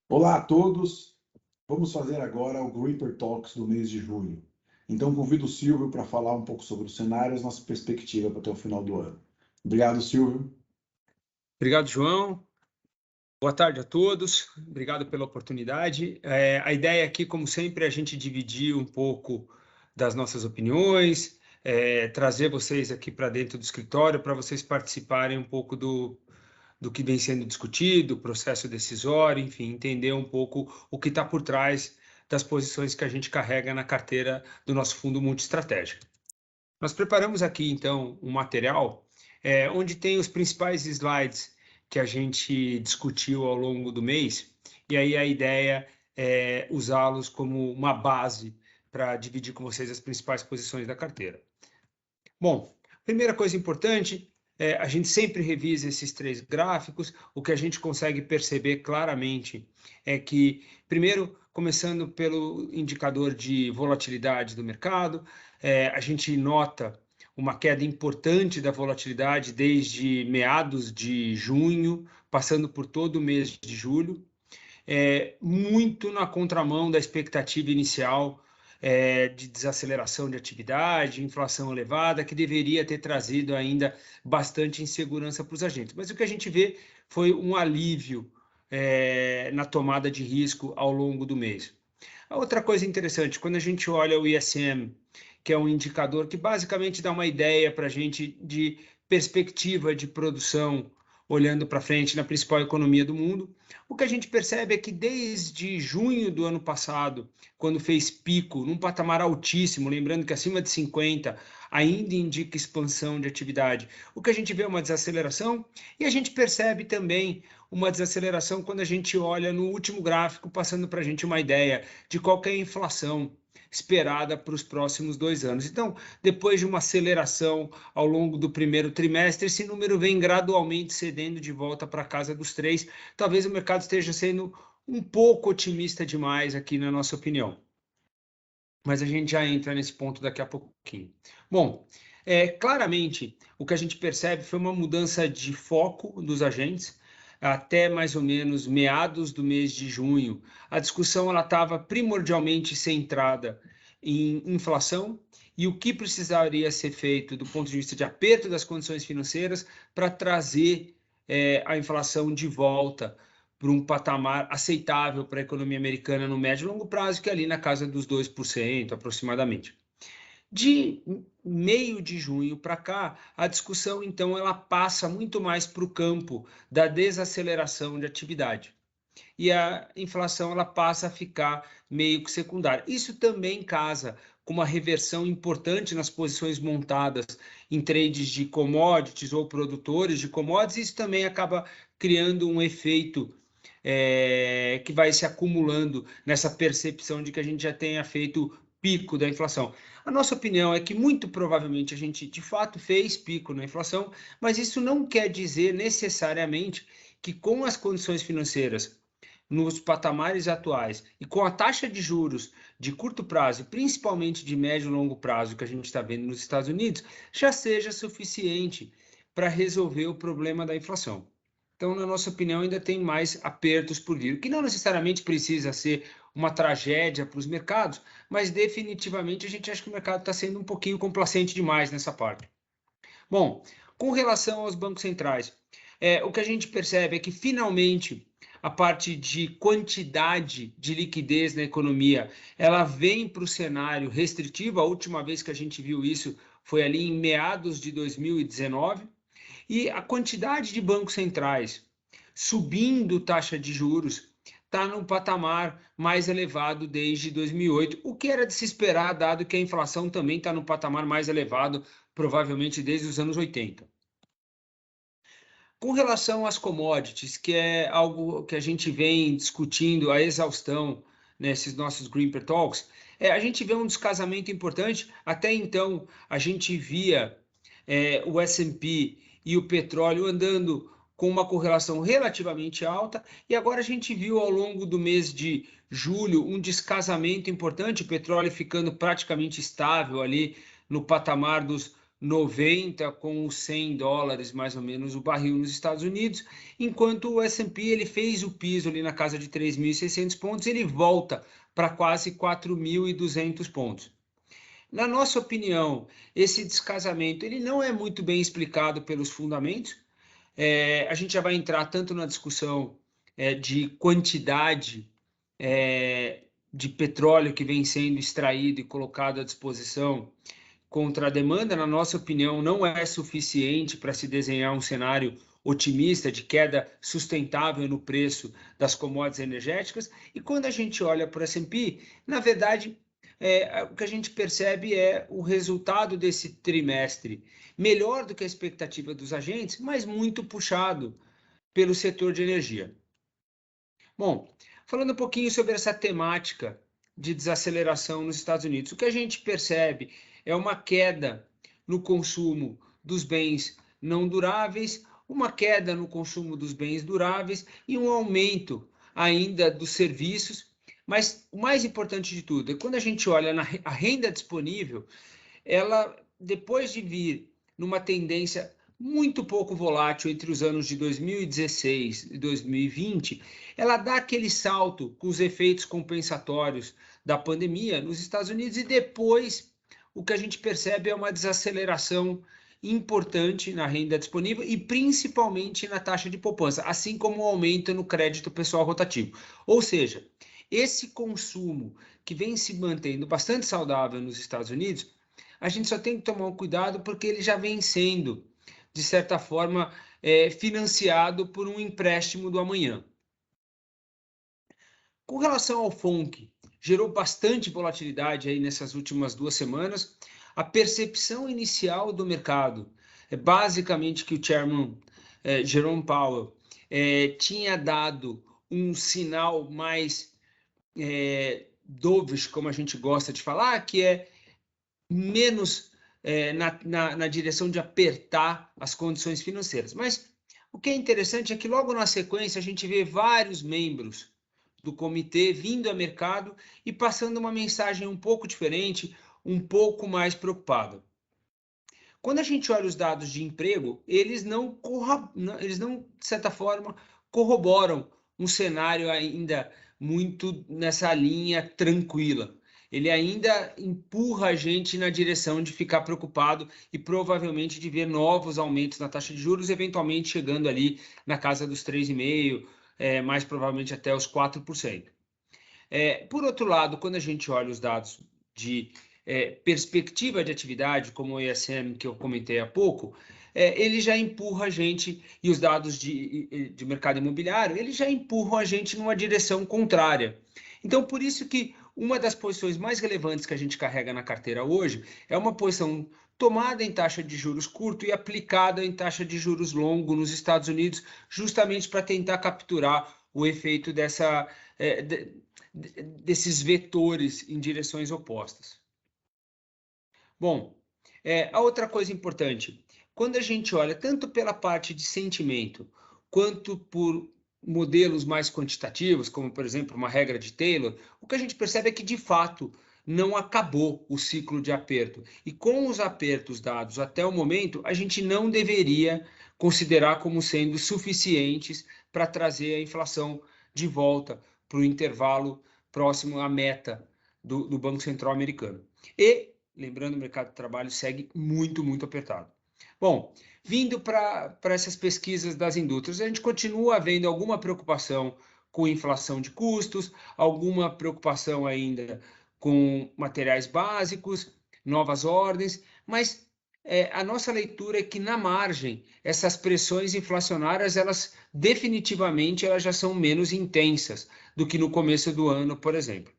Olá a todos, vamos fazer agora o Gripper Talks do mês de junho. Então convido o Silvio para falar um pouco sobre os cenários, nossa perspectiva para até o final do ano. Obrigado, Silvio. Obrigado, João. Boa tarde a todos. Obrigado pela oportunidade. A ideia aqui, como sempre, é a gente dividir um pouco das nossas opiniões, trazer vocês aqui para dentro do escritório para vocês participarem um pouco do que vem sendo discutido, o processo decisório, enfim, entender um pouco o que está por trás das posições que a gente carrega na carteira do nosso fundo multiestratégico. Nós preparamos aqui, então, um material onde tem os principais slides que a gente discutiu ao longo do mês, e aí a ideia é usá-los como uma base para dividir com vocês as principais posições da carteira. Bom, primeira coisa importante, a gente sempre revisa esses três gráficos. O que a gente consegue perceber claramente é que, primeiro, começando pelo indicador de volatilidade do mercado, a gente nota uma queda importante da volatilidade desde meados de junho, passando por todo o mês de julho, muito na contramão da expectativa inicial de desaceleração de atividade, inflação elevada, que deveria ter trazido ainda bastante insegurança para os agentes. Mas o que a gente vê foi um alívio na tomada de risco ao longo do mês. A outra coisa interessante, quando a gente olha o ISM, que é um indicador que basicamente dá uma ideia para a gente de perspectiva de produção olhando para frente na principal economia do mundo, o que a gente percebe é que desde junho do ano passado, quando fez pico num patamar altíssimo, lembrando que acima de 50 ainda indica expansão de atividade, o que a gente vê é uma desaceleração, e a gente percebe também uma desaceleração quando a gente olha no último gráfico, passando para a gente uma ideia de qual que é a inflação esperada para os próximos 2 anos. Então, depois de uma aceleração ao longo do primeiro trimestre, esse número vem gradualmente cedendo de volta para a casa dos 3. Talvez o mercado esteja sendo um pouco otimista demais aqui, na nossa opinião. Mas a gente já entra nesse ponto daqui a pouquinho. Bom, claramente, o que a gente percebe foi uma mudança de foco dos agentes. Até mais ou menos meados do mês de junho, a discussão estava primordialmente centrada em inflação e o que precisaria ser feito do ponto de vista de aperto das condições financeiras para trazer a inflação de volta para um patamar aceitável para a economia americana no médio e longo prazo, que é ali na casa dos 2% aproximadamente. De meio de junho para cá, a discussão, então, ela passa muito mais para o campo da desaceleração de atividade. E a inflação ela passa a ficar meio que secundária. Isso também casa com uma reversão importante nas posições montadas em trades de commodities ou produtores de commodities. Isso também acaba criando um efeito que vai se acumulando nessa percepção de que a gente já tenha feito pico da inflação. A nossa opinião é que muito provavelmente a gente de fato fez pico na inflação, mas isso não quer dizer necessariamente que com as condições financeiras nos patamares atuais e com a taxa de juros de curto prazo, principalmente de médio e longo prazo que a gente está vendo nos Estados Unidos, já seja suficiente para resolver o problema da inflação. Então, na nossa opinião, ainda tem mais apertos por vir, o que não necessariamente precisa ser uma tragédia para os mercados, mas definitivamente a gente acha que o mercado está sendo um pouquinho complacente demais nessa parte. Bom, com relação aos bancos centrais, o que a gente percebe é que finalmente a parte de quantidade de liquidez na economia, ela vem para o cenário restritivo. A última vez que a gente viu isso foi ali em meados de 2019, e a quantidade de bancos centrais subindo taxa de juros está num patamar mais elevado desde 2008, o que era de se esperar, dado que a inflação também está no patamar mais elevado, provavelmente desde os anos 80. Com relação às commodities, que é algo que a gente vem discutindo a exaustão nesses nossos Gripper Talks, a gente vê um descasamento importante. Até então, a gente via o S&P e o petróleo andando com uma correlação relativamente alta, e agora a gente viu ao longo do mês de julho um descasamento importante, o petróleo ficando praticamente estável ali no patamar dos 90 com os $100 mais ou menos o barril nos Estados Unidos, enquanto o S&P ele fez o piso ali na casa de 3.600 pontos, ele volta para quase 4.200 pontos. Na nossa opinião, esse descasamento ele não é muito bem explicado pelos fundamentos. A gente já vai entrar tanto na discussão de quantidade de petróleo que vem sendo extraído e colocado à disposição contra a demanda, na nossa opinião, não é suficiente para se desenhar um cenário otimista de queda sustentável no preço das commodities energéticas. E quando a gente olha para o S&P, na verdade, o que a gente percebe é o resultado desse trimestre melhor do que a expectativa dos agentes, mas muito puxado pelo setor de energia. Bom, falando um pouquinho sobre essa temática de desaceleração nos Estados Unidos, o que a gente percebe é uma queda no consumo dos bens não duráveis, uma queda no consumo dos bens duráveis e um aumento ainda dos serviços. Mas o mais importante de tudo é quando a gente olha a renda disponível, ela, depois de vir numa tendência muito pouco volátil entre os anos de 2016 e 2020, ela dá aquele salto com os efeitos compensatórios da pandemia nos Estados Unidos e depois o que a gente percebe é uma desaceleração importante na renda disponível e principalmente na taxa de poupança, assim como o aumento no crédito pessoal rotativo. Ou seja, esse consumo que vem se mantendo bastante saudável nos Estados Unidos, a gente só tem que tomar um cuidado porque ele já vem sendo, de certa forma, financiado por um empréstimo do amanhã. Com relação ao FONC, gerou bastante volatilidade aí nessas últimas 2 semanas. A percepção inicial do mercado é basicamente que o chairman Jerome Powell tinha dado um sinal mais dovish, como a gente gosta de falar, que é menos na direção de apertar as condições financeiras. Mas o que é interessante é que logo na sequência a gente vê vários membros do comitê vindo a mercado e passando uma mensagem um pouco diferente, um pouco mais preocupada. Quando a gente olha os dados de emprego, eles não, de certa forma, corroboram um cenário ainda muito nessa linha tranquila. Ele ainda empurra a gente na direção de ficar preocupado e provavelmente de ver novos aumentos na taxa de juros, eventualmente chegando ali na casa dos 3,5%, mais provavelmente até os 4%. Por outro lado, quando a gente olha os dados de perspectiva de atividade, como o ISM que eu comentei há pouco, ele já empurra a gente, e os dados de mercado imobiliário, eles já empurram a gente numa direção contrária. Então, por isso que uma das posições mais relevantes que a gente carrega na carteira hoje é uma posição tomada em taxa de juros curto e aplicada em taxa de juros longo nos Estados Unidos, justamente para tentar capturar o efeito desses vetores em direções opostas. Bom, a outra coisa importante, quando a gente olha tanto pela parte de sentimento, quanto por modelos mais quantitativos, como por exemplo uma regra de Taylor, o que a gente percebe é que de fato não acabou o ciclo de aperto. E com os apertos dados até o momento, a gente não deveria considerar como sendo suficientes para trazer a inflação de volta para o intervalo próximo à meta do Banco Central americano. E, lembrando, o mercado de trabalho segue muito, muito apertado. Bom, vindo para essas pesquisas das indústrias, a gente continua vendo alguma preocupação com inflação de custos, alguma preocupação ainda com materiais básicos, novas ordens, mas a nossa leitura é que na margem essas pressões inflacionárias elas definitivamente elas já são menos intensas do que no começo do ano, por exemplo.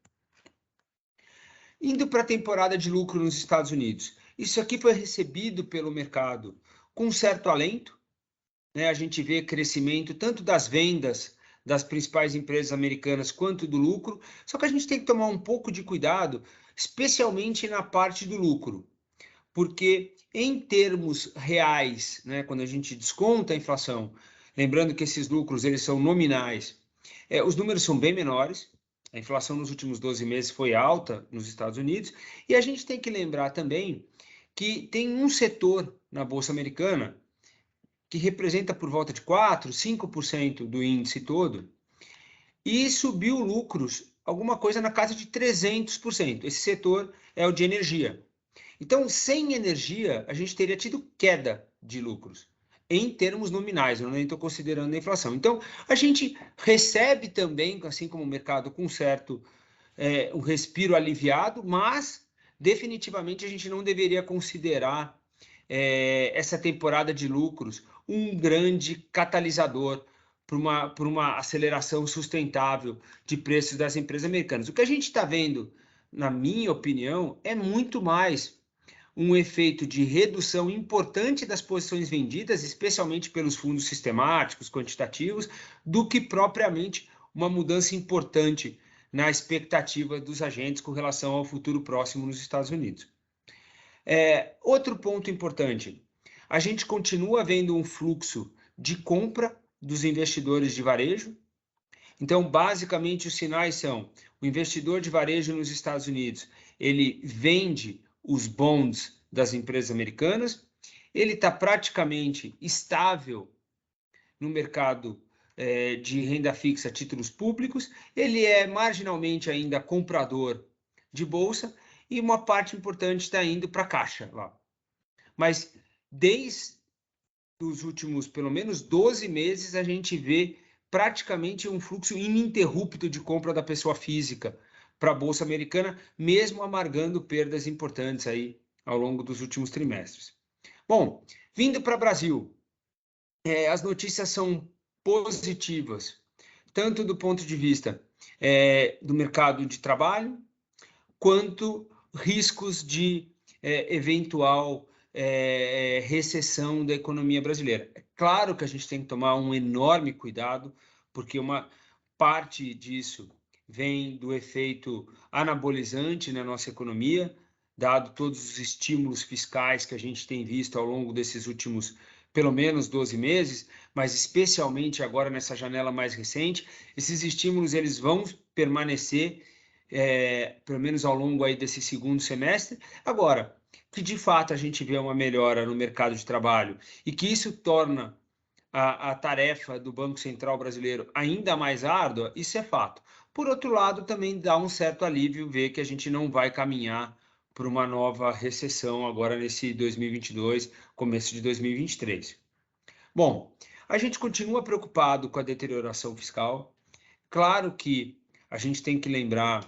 Indo para a temporada de lucro nos Estados Unidos, isso aqui foi recebido pelo mercado com certo alento, né? A gente vê crescimento tanto das vendas das principais empresas americanas quanto do lucro, só que a gente tem que tomar um pouco de cuidado, especialmente na parte do lucro, porque em termos reais, né, quando a gente desconta a inflação, lembrando que esses lucros eles são nominais, os números são bem menores. A inflação nos últimos 12 meses foi alta nos Estados Unidos, e a gente tem que lembrar também que tem um setor na Bolsa Americana que representa por volta de 4%, 5% do índice todo, e subiu lucros, alguma coisa na casa de 300%. Esse setor é o de energia. Então, sem energia, a gente teria tido queda de lucros, em termos nominais, eu nem estou considerando a inflação. Então, a gente recebe também, assim como o mercado, com certo um respiro aliviado, mas definitivamente a gente não deveria considerar essa temporada de lucros um grande catalisador para uma aceleração sustentável de preços das empresas americanas. O que a gente está vendo, na minha opinião, é muito mais um efeito de redução importante das posições vendidas, especialmente pelos fundos sistemáticos, quantitativos, do que propriamente uma mudança importante na expectativa dos agentes com relação ao futuro próximo nos Estados Unidos. Outro ponto importante, a gente continua vendo um fluxo de compra dos investidores de varejo. Então, basicamente, os sinais são: o investidor de varejo nos Estados Unidos, ele vende os bonds das empresas americanas, ele está praticamente estável no mercado de renda fixa, títulos públicos, ele é marginalmente ainda comprador de bolsa e uma parte importante está indo para a caixa lá. Mas desde os últimos, pelo menos 12 meses, a gente vê praticamente um fluxo ininterrupto de compra da pessoa física para a Bolsa Americana, mesmo amargando perdas importantes aí ao longo dos últimos trimestres. Bom, vindo para o Brasil, as notícias são positivas, tanto do ponto de vista do mercado de trabalho, quanto riscos de eventual recessão da economia brasileira. É claro que a gente tem que tomar um enorme cuidado, porque uma parte disso vem do efeito anabolizante na nossa economia, dado todos os estímulos fiscais que a gente tem visto ao longo desses últimos pelo menos 12 meses, mas especialmente agora nessa janela mais recente. Esses estímulos eles vão permanecer pelo menos ao longo aí desse segundo semestre. Agora, que de fato a gente vê uma melhora no mercado de trabalho e que isso torna a tarefa do Banco Central brasileiro ainda mais árdua, isso é fato. Por outro lado, também dá um certo alívio ver que a gente não vai caminhar para uma nova recessão agora nesse 2022, começo de 2023. Bom, a gente continua preocupado com a deterioração fiscal. Claro que a gente tem que lembrar,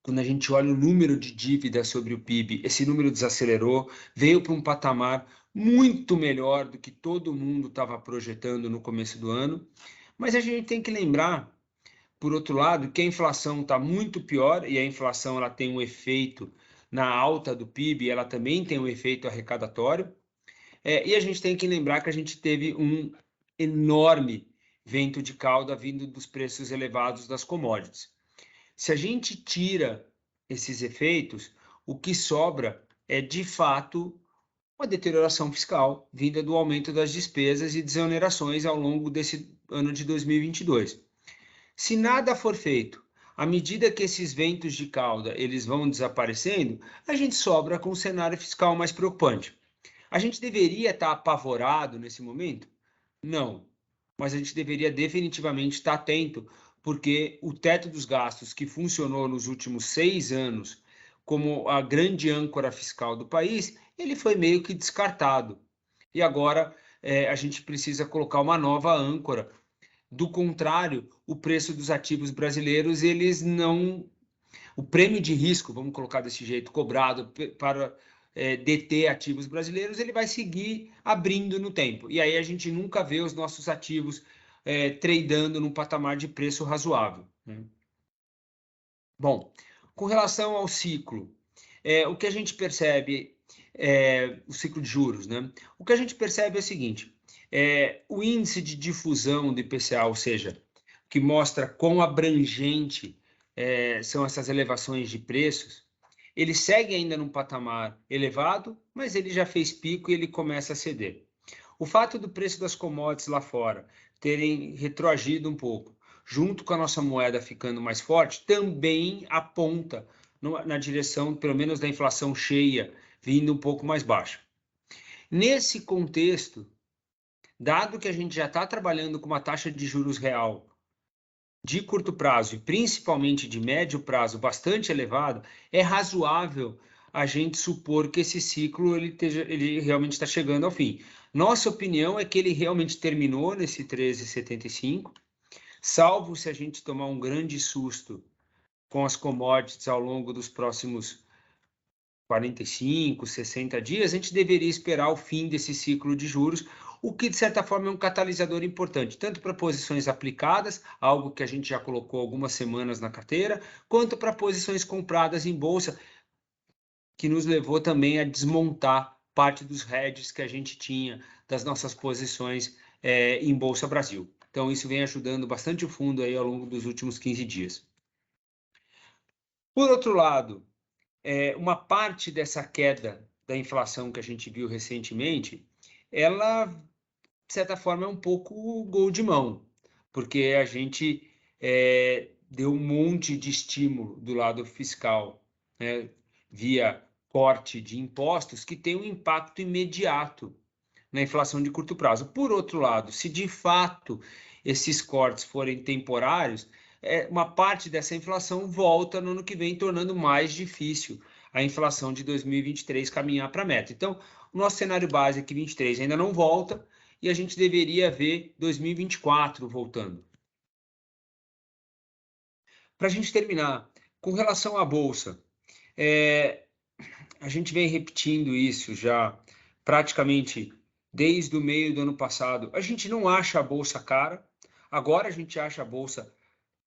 quando a gente olha o número de dívida sobre o PIB, esse número desacelerou, veio para um patamar muito melhor do que todo mundo estava projetando no começo do ano. Mas a gente tem que lembrar, por outro lado, que a inflação está muito pior, e a inflação ela tem um efeito na alta do PIB, ela também tem um efeito arrecadatório. E a gente tem que lembrar que a gente teve um enorme vento de cauda vindo dos preços elevados das commodities. Se a gente tira esses efeitos, o que sobra é, de fato, uma deterioração fiscal vinda do aumento das despesas e desonerações ao longo desse ano de 2022. Se nada for feito, à medida que esses ventos de cauda eles vão desaparecendo, a gente sobra com um cenário fiscal mais preocupante. A gente deveria estar apavorado nesse momento? Não, mas a gente deveria definitivamente estar atento, porque o teto dos gastos que funcionou nos últimos 6 anos como a grande âncora fiscal do país, ele foi meio que descartado. E agora a gente precisa colocar uma nova âncora. Do contrário, o preço dos ativos brasileiros, eles não... O prêmio de risco, vamos colocar desse jeito, cobrado para deter ativos brasileiros, ele vai seguir abrindo no tempo. E aí a gente nunca vê os nossos ativos tradando num patamar de preço razoável. Né? Bom, com relação ao ciclo, o que a gente percebe, o ciclo de juros, né? O que a gente percebe é o seguinte, o índice de difusão do IPCA, ou seja, que mostra quão abrangente são essas elevações de preços, ele segue ainda num patamar elevado, mas ele já fez pico e ele começa a ceder. O fato do preço das commodities lá fora terem retroagido um pouco, junto com a nossa moeda ficando mais forte, também aponta na direção, pelo menos, da inflação cheia vindo um pouco mais baixa. Nesse contexto, dado que a gente já está trabalhando com uma taxa de juros real de curto prazo e principalmente de médio prazo bastante elevado, é razoável a gente supor que esse ciclo ele realmente está chegando ao fim. Nossa opinião é que ele realmente terminou nesse 13,75, salvo se a gente tomar um grande susto com as commodities ao longo dos próximos 45, 60 dias, a gente deveria esperar o fim desse ciclo de juros, o que, de certa forma, é um catalisador importante, tanto para posições aplicadas, algo que a gente já colocou algumas semanas na carteira, quanto para posições compradas em bolsa, que nos levou também a desmontar parte dos hedges que a gente tinha das nossas posições em Bolsa Brasil. Então, isso vem ajudando bastante o fundo aí ao longo dos últimos 15 dias. Por outro lado, uma parte dessa queda da inflação que a gente viu recentemente, ela, de certa forma, é um pouco gol de mão, porque a gente deu um monte de estímulo do lado fiscal, né, via corte de impostos, que tem um impacto imediato na inflação de curto prazo. Por outro lado, se de fato esses cortes forem temporários, uma parte dessa inflação volta no ano que vem, tornando mais difícil a inflação de 2023 caminhar para a meta. Então, o nosso cenário base é que 23 ainda não volta e a gente deveria ver 2024 voltando. Para a gente terminar, com relação à Bolsa, a gente vem repetindo isso já praticamente desde o meio do ano passado. A gente não acha a Bolsa cara, agora a gente acha a Bolsa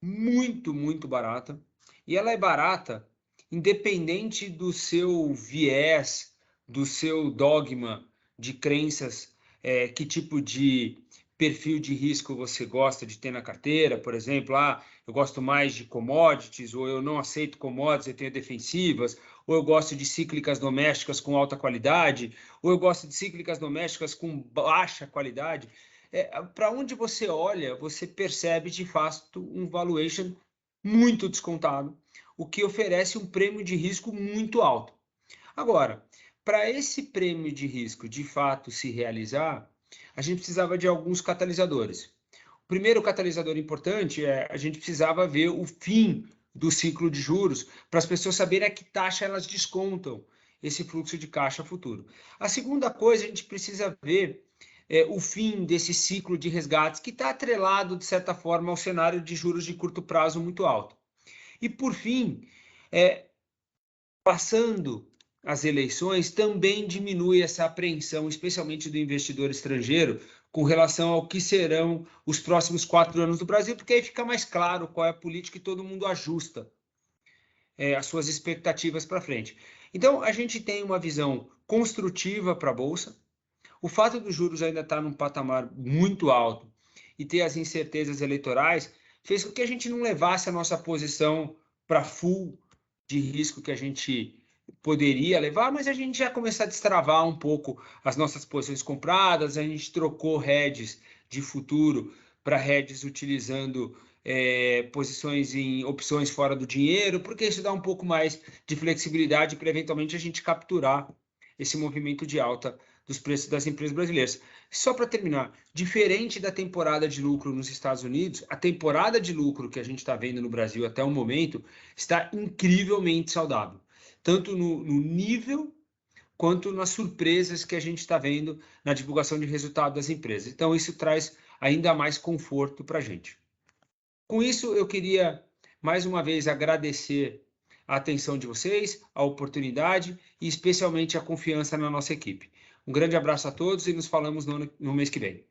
muito, muito barata, e ela é barata independente do seu viés, do seu dogma de crenças, que tipo de perfil de risco você gosta de ter na carteira, por exemplo, eu gosto mais de commodities, ou eu não aceito commodities, eu tenho defensivas, ou eu gosto de cíclicas domésticas com alta qualidade, ou eu gosto de cíclicas domésticas com baixa qualidade. Para onde você olha, você percebe de fato um valuation muito descontado, o que oferece um prêmio de risco muito alto. Agora, para esse prêmio de risco de fato se realizar, a gente precisava de alguns catalisadores. O primeiro catalisador importante a gente precisava ver o fim do ciclo de juros para as pessoas saberem a que taxa elas descontam esse fluxo de caixa futuro. A segunda coisa, a gente precisa ver o fim desse ciclo de resgates que está atrelado, de certa forma, ao cenário de juros de curto prazo muito alto. E, por fim, passando as eleições, também diminui essa apreensão, especialmente do investidor estrangeiro, com relação ao que serão os próximos 4 anos do Brasil, porque aí fica mais claro qual é a política e todo mundo ajusta as suas expectativas para frente. Então, a gente tem uma visão construtiva para a Bolsa. O fato dos juros ainda estar num patamar muito alto e ter as incertezas eleitorais fez com que a gente não levasse a nossa posição para full de risco que a gente poderia levar, mas a gente já começou a destravar um pouco as nossas posições compradas, a gente trocou hedges de futuro para hedges utilizando posições em opções fora do dinheiro, porque isso dá um pouco mais de flexibilidade para eventualmente a gente capturar esse movimento de alta dos preços das empresas brasileiras. Só para terminar, diferente da temporada de lucro nos Estados Unidos, a temporada de lucro que a gente está vendo no Brasil até o momento está incrivelmente saudável, tanto no nível quanto nas surpresas que a gente está vendo na divulgação de resultado das empresas. Então, isso traz ainda mais conforto para a gente. Com isso, eu queria mais uma vez agradecer a atenção de vocês, a oportunidade e especialmente a confiança na nossa equipe. Um grande abraço a todos e nos falamos no mês que vem.